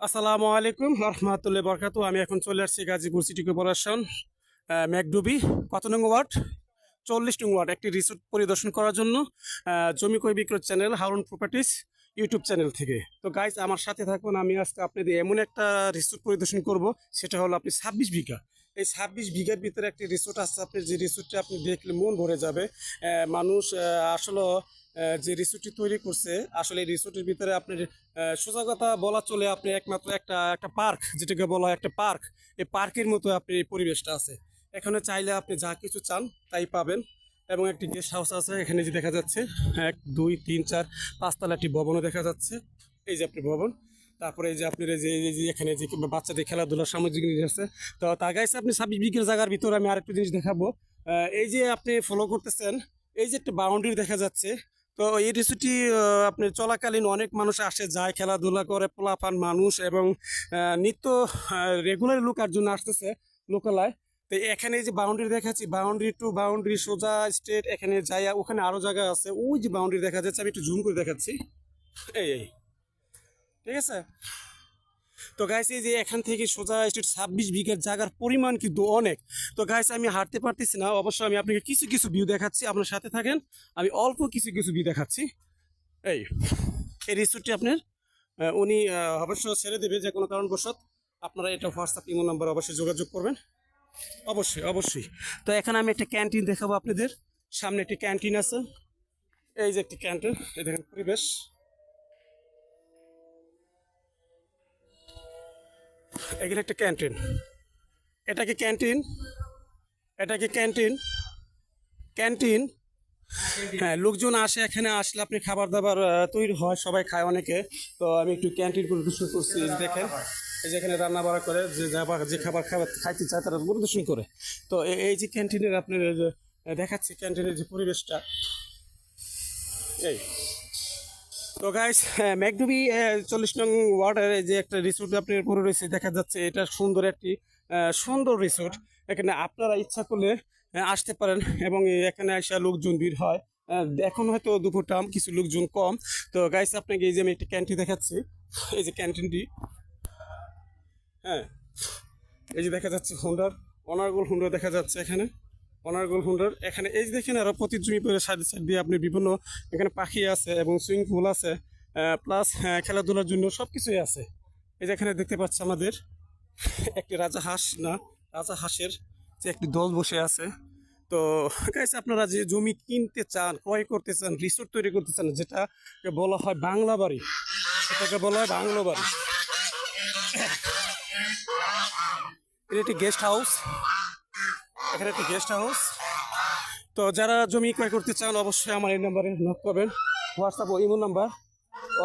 আসসালামু আলাইকুম রহমতুল্লাহ বরকাতু। আমি এখন চলে আসছি গাজীপুর সিটি কর্পোরেশন ম্যাকডুবি কত নং ওয়ার্ড 40 নং ওয়ার্ড একটি রিসোর্ট পরিদর্শন করার জন্য জমি ক্রয় বিক্রয় channel Harun properties YouTube channel থেকে। তো গাইজ আমার সাথে থাকুন, আমি আজকে আপনাদের এমন একটা রিসোর্ট পরিদর্শন করব, সেটা হলো আপনি 26 বিঘা। এই 26 বিঘার ভিতরে একটি রিসোর্ট আছে, আপনি যে রিসোর্টটা আপনি দেখলে মন ভরে যাবে। মানুষ আসলে যে রিসোর্টটি তৈরি করছে, আসলে এই রিসোর্টের ভিতরে আপনার সোজা কথা বলা চলে, আপনি একমাত্র একটা একটা পার্ক, যেটাকে বলা হয় একটা পার্ক, এই পার্কের মতো আপনি এই পরিবেশটা আছে। এখানে চাইলে আপনি যা কিছু চান তাই পাবেন। এবং একটি গেস্ট হাউস আছে এখানে, যে দেখা যাচ্ছে 1 2 3 4 5 তলা একটি ভবনও দেখা যাচ্ছে। এই যে আপনি ভবন, তারপরে এই যে আপনার এই যে এখানে যে বাচ্চাদের খেলাধুলার সামগ্রী জিনিস আছে। তো তার গাইছে আপনি 26 বিঘের জায়গার ভিতরে আমি আরেকটু জিনিস দেখাবো। এই যে আপনি ফলো করতেছেন, এই যে একটা বাউন্ডারি দেখা যাচ্ছে। তো এই রিসোর্টটি আপনি চলাকালীন অনেক মানুষ আসে যায়, খেলাধুলা করে, পোলাপান মানুষ এবং নিত্য রেগুলার লোক আর জন্য আসতেছে লোকালয়। তো এখানে যে বাউন্ডারি দেখাচ্ছি, বাউন্ডারি টু বাউন্ডারি সোজা স্ট্রেট এখানে যাই, ওখানে আরো জায়গা আছে, ওই যে বাউন্ডারি দেখা যাচ্ছে, আমি একটু জুম করে দেখাচ্ছি। এই ঠিক আছে। তো গাইস এই যে এখান থেকে সোজা স্ট্রেট 26 বিঘার জায়গার পরিমাণ কিন্তু অনেক। তো গাইস আমি হাঁটতে পারতেছি না, অবশ্যই আমি আপনাকে কিছু কিছু ভিউ দেখাচ্ছি, আপনার সাথে থাকেন। আমি অল্প কিছু কিছু ভিউ দেখাচ্ছি। এই এই রিসোর্টটি আপনার উনি অবশ্য ছেড়ে দেবে যে কোনো কারণবশত। আপনারা এটা হোয়াটসঅ্যাপ ইমো নাম্বার অবশ্যই যোগাযোগ করবেন, অবশ্যই অবশ্যই। তো এখানে আমি একটা ক্যান্টিন দেখাবো আপনাদের। সামনে একটি ক্যান্টিন আছে, এই যে একটি ক্যান্টিন, এই দেখেন পরিবেশ। এখানে একটা ক্যান্টিন, এটা কি ক্যান্টিন? এটা কি ক্যান্টিন? ক্যান্টিন। হ্যাঁ, লোকজন আসে এখানে, আসলে আপনি খাবার দাবার তৈরি হয়, সবাই খায় অনেকে। তো আমি একটু ক্যান্টিন পরিদর্শন করছি, এই যে দেখেন, এই যে এখানে রান্না বাড়া করে, যে যে খাবার খাইতে চায় তারা পরিদর্শন করে। তো এই যে ক্যান্টিনের আপনার এই যে দেখাচ্ছি ক্যান্টিনের যে পরিবেশটা। এই তো গাইস, ম্যাকডুবি 40 নং ওয়ার্ডের যে একটা রিসোর্ট আপনার পরে রয়েছে দেখা যাচ্ছে, এটা সুন্দর একটি সুন্দর রিসোর্ট। এখানে আপনারা ইচ্ছা করলে আসতে পারেন এবং এখানে আসা লোকজন ভিড় হয়। এখন হয়তো দুপুর টাইম, কিছু লোকজন কম। তো গাইস আপনাকে এই যে আমি একটা ক্যান্টিন দেখাচ্ছি, এই যে ক্যান্টিনটি। হ্যাঁ, এই যে দেখা যাচ্ছে হুন্ডার, অনারগোল হুন্ডার দেখা যাচ্ছে এখানে, অনারগোল হুন্ডার এখানে। এই যে দেখেন আরো প্রতিজমি করে সাইড সাইড দিয়ে আপনি বিভিন্ন, এখানে পাখি আছে এবং সুইমিং পুল আছে, প্লাস খেলাধুলার জন্য সব কিছুই আছে। এই যে এখানে দেখতে পাচ্ছি আমাদের একটি রাজা হাঁস, না রাজা হাঁসের যে একটি দল বসে আছে। তো গাইস আপনারা যে জমি কিনতে চান, ক্রয় করতে চান, রিসোর্ট তৈরি করতে চান, যেটাকে বলা হয় বাংলা বাড়ি, সেটাকে বলা হয় বাংলো বাড়ি। এটা একটি গেস্ট হাউস, এখানে একটি গেস্ট হাউস। তো যারা জমি ক্রয় করতে চান অবশ্যই আমার এই নাম্বারে নক করবেন, হোয়াটসঅ্যাপ ও ইমো নাম্বার,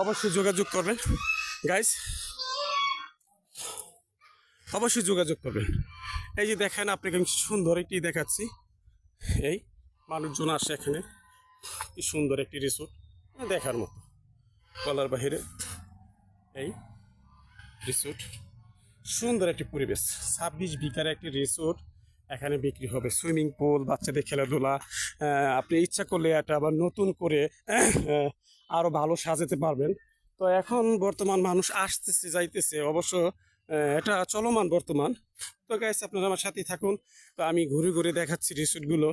অবশ্যই যোগাযোগ করবেন গাইস, অবশ্যই যোগাযোগ করবেন। এই যে দেখেন আপনাকে আমি সুন্দর একটি দেখাচ্ছি, এই মানুষজন আসে এখানে, কি সুন্দর একটি রিসোর্ট দেখার মতো, বলার বাহিরে। এই রিসোর্ট, সুন্দর একটি পরিবেশ, 26 বিঘার একটি রিসোর্ট। এখানে বিক্রি হবে সুইমিং পুল, বাচ্চাদের খেলাধুলা। আপনি ইচ্ছা করলে এটা আবার নতুন করে আরও ভালো সাজাতে পারবেন। তো এখন বর্তমান মানুষ আসতেছে যাইতেছে, অবশ্য এটা চলমান বর্তমান। তো গাইস আপনারা আমার সাথেই থাকুন। তো আমি ঘুরে ঘুরে দেখাচ্ছি রিসোর্টগুলো,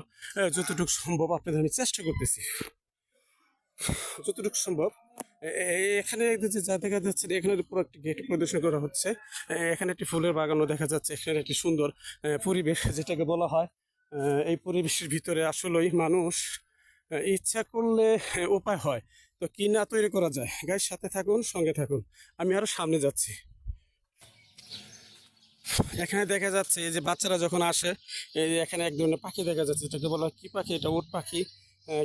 যতটুকু সম্ভব আপনাদের আমি চেষ্টা করতেছি, যতটুকু সম্ভব। এখানে যে যা দেখা যাচ্ছে, এখানে পুরো একটি গেট প্রদর্শন করা হচ্ছে। এখানে একটি ফুলের বাগানও দেখা যাচ্ছে, এখানে একটি সুন্দর পরিবেশ যেটাকে বলা হয়। এই পরিবেশের ভিতরে আসলেই মানুষ ইচ্ছা করলে উপায় হয়। তো কি না তৈরি করা যায়, গাইস সাথে থাকুন, সঙ্গে থাকুন, আমি আরো সামনে যাচ্ছি। এখানে দেখা যাচ্ছে এই যে বাচ্চারা যখন আসে, এই যে এখানে এক ধরনের পাখি দেখা যাচ্ছে, এটাকে বলা হয় কি পাখি, এটা উট পাখি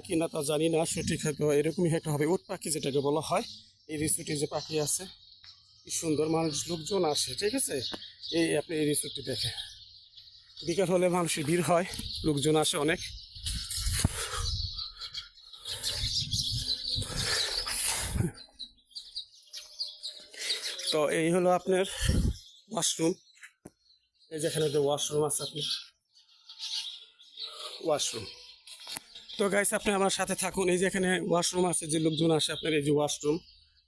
কি না তা জানি না, সঠিক হয়তো এরকমই একটা হবে, উট পাখি যেটাকে বলা হয়। এই রিসোর্টে যে পাখি আছে, কি সুন্দর, মানুষ লোকজন আসে, ঠিক আছে। এই আপনি এই রিসোর্টটি দেখে, বিকাল হলে মানুষের ভিড় হয়, লোকজন আসে অনেক। তো এই হলো আপনার ওয়াশরুম, এই যেখানে যে ওয়াশরুম আছে আপনার, ওয়াশরুম। তো গাইস আপনি আমার সাথে থাকুন, এই যে এখানে ওয়াশরুম আছে, যে লোকজন আসে আপনার, এই যে ওয়াশরুম,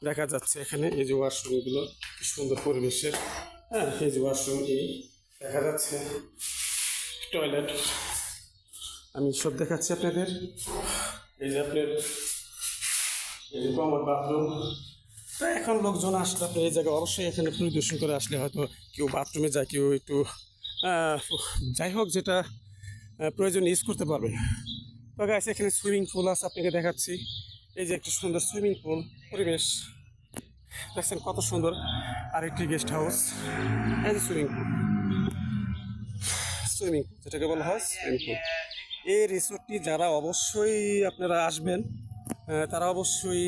দেখা যাচ্ছে এখানে এই যে ওয়াশরুমগুলো, কি সুন্দর পরিবেশের। হ্যাঁ, এই যে ওয়াশরুম, এই দেখা যাচ্ছে টয়লেট। আমি সব দেখাচ্ছি আপনাদের। এই যে আপনার এই যে কমন বাথরুম। তো এখন লোকজন আসলে আপনার এই জায়গায় অবশ্যই এখানে পরিদর্শন করে আসলে হয়তো কেউ বাথরুমে যায়, কেউ একটু যাই হোক যেটা প্রয়োজন ইউজ করতে পারবে। তো গাইস এখানে সুইমিং পুল আছে, আপনাকে দেখাচ্ছি। এই যে একটা সুন্দর সুইমিং পুল পরিবেশ দেখছেন কত সুন্দর। আর একটি গেস্ট হাউস। এই যে সুইমিং পুল, সুইমিং পুল যেটাকে বলা হয় সুইমিং পুল। এই রিসোর্টটি যারা অবশ্যই আপনারা আসবেন তারা অবশ্যই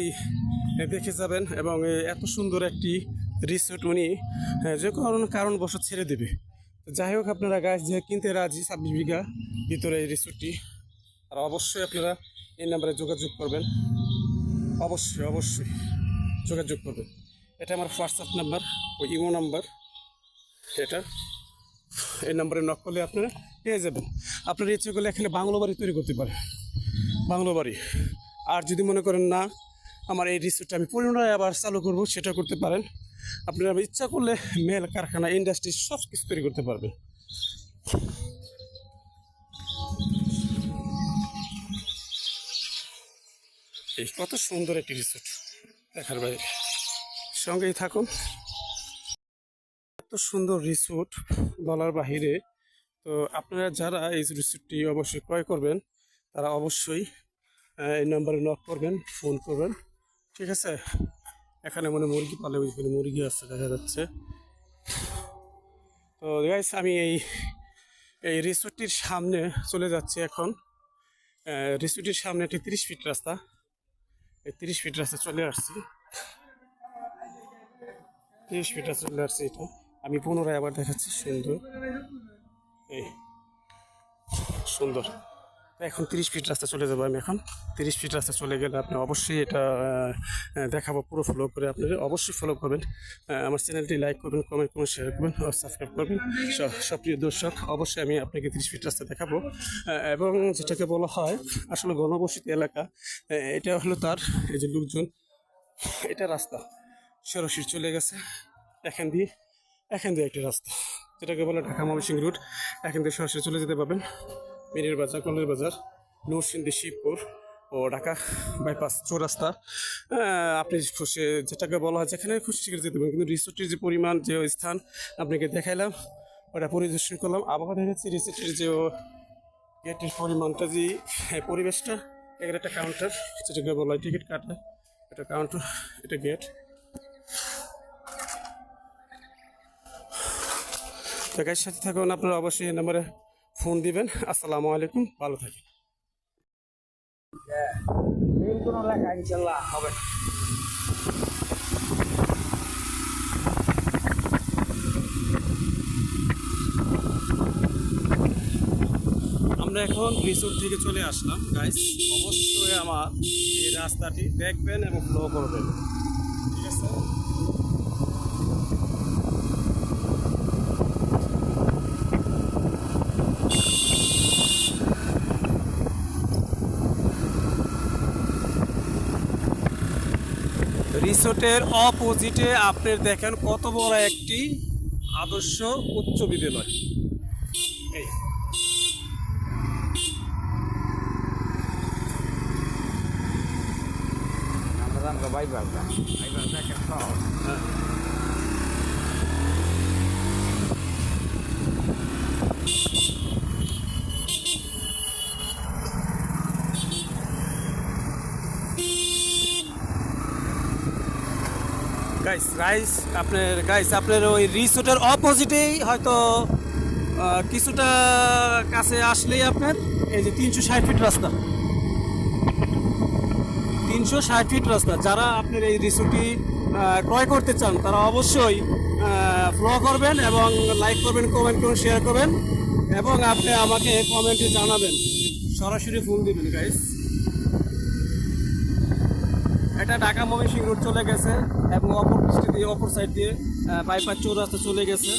দেখে যাবেন। এবং এত সুন্দর একটি রিসোর্ট উনি যে কোনো কারণবশত ছেড়ে দেবে। যাই হোক আপনারা গাছ যে কিনতে রাজি 26 বিঘা ভিতরে এই রিসোর্টটি, আর অবশ্যই আপনারা এই নাম্বারে যোগাযোগ করবেন। অবশ্যই অবশ্যই যোগাযোগ করবেন। এটা আমার হোয়াটসঅ্যাপ নাম্বার, ওই ইমো নাম্বার। এটা এই নাম্বারে নক করলে আপনারা পেয়ে যাবেন। আপনারা ইচ্ছে করলে এখানে বাংলো বাড়ি তৈরি করতে পারেন, বাংলো বাড়ি। আর যদি মনে করেন না আমার এই রিসোর্টটা আমি পুনরায় আবার চালু করব, সেটা করতে পারেন। আপনারা ইচ্ছা করলে মেল কারখানা, ইন্ডাস্ট্রি সব কিছু তৈরি করতে পারবেন। এই কত সুন্দর একটি রিসোর্ট দেখার বাইরে, সঙ্গেই থাকুন। এত সুন্দর রিসোর্ট বলার বাহিরে। তো আপনারা যারা এই রিসোর্টটি অবশ্যই ক্রয় করবেন তারা অবশ্যই এই নাম্বারে নক করবেন, ফোন করবেন, ঠিক আছে। এখানে মনে মুরগি পালে, ওইখানে মুরগি আছে দেখা যাচ্ছে। তো গাইস আমি এই রিসোর্টটির সামনে চলে যাচ্ছি এখন। রিসোর্টটির সামনে একটি 30 ফিট রাস্তা, এই 30 ফিট রাস্তা চলে আসছি। 30 ফিট রাস্তা চলে আসছি। এটা আমি পুনরায় আবার দেখাচ্ছি। সুন্দর, এই সুন্দর। এখন 30 ফিট রাস্তা চলে যাবো আমি। এখন 30 ফিট রাস্তা চলে গেলে আপনি অবশ্যই এটা দেখাবো। পুরো ফলো করে আপনারা অবশ্যই ফলো করবেন। আমার চ্যানেলটি লাইক করবেন, কমেন্ট করবেন, শেয়ার করবেন, সাবস্ক্রাইব করবেন। সপ্রিয় দর্শক, অবশ্যই আমি আপনাকে 30 ফিট রাস্তা দেখাবো। এবং যেটাকে বলা হয় আসলে ঘনবসতি এলাকা, এটা হলো তার এই যে লোকজন, এটা রাস্তা সরাসরি চলে গেছে এখান দিয়ে একটি রাস্তা, যেটাকে বলে ঢাকা ময়মনসিংহ রুট। এখান থেকে সরাসরি চলে যেতে পারবেন মিরির বাজার, কলের বাজার, নরসিংদী, শিবপুর ও ঢাকা বাইপাস চৌরাস্তা। আপনি খুশি যেটাকে বলা হয় যেখানে খুশি সেখানে যেতে পারেন। কিন্তু রিসোর্টের যে পরিমাণ, যে স্থান আপনাকে দেখাইলাম, ওটা পরিদর্শন করলাম। আবহাওয়া দেখাচ্ছি রিসোর্টের যে গেটের পরিমাণটা, যে পরিবেশটা। এখানে একটা কাউন্টার, যেটাকে বলা হয় টিকিট কাটা, এটা কাউন্টার, এটা গেট। তো গাইস সাথে থাকুন, আপনারা অবশ্যই এই নাম্বারে ফোন দিবেন। আসসালামু আলাইকুম, ভালো থাকেন। আমরা এখন রিসোর্ট থেকে চলে আসলাম গাইস। অবশ্যই আমার এই রাস্তাটি দেখবেন এবং ফলো করবেন, ঠিক আছে। রিসোর্টের অপোজিটে আপনার দেখেন কত বড় একটি আদর্শ উচ্চ বিদ্যালয়। এই আপনার ওই রিসোর্টের অপোজিটেই হয়তো কিছুটা কাছে আসলেই আপনার এই যে 360 ফিট রাস্তা, 360 ফিট রাস্তা। যারা আপনার এই রিসোর্টটি ক্রয় করতে চান তারা অবশ্যই ফলো করবেন এবং লাইক করবেন, কমেন্ট করবেন, শেয়ার করবেন এবং আপনি আমাকে কমেন্টে জানাবেন, সরাসরি ফোন দিবেন গাইস। এটা ঢাকা ময়মনসিংহ রোড চলে গেছে এবং অপর সাইড দিয়ে বাইপাস চৌরাস্তা চলে গেছে।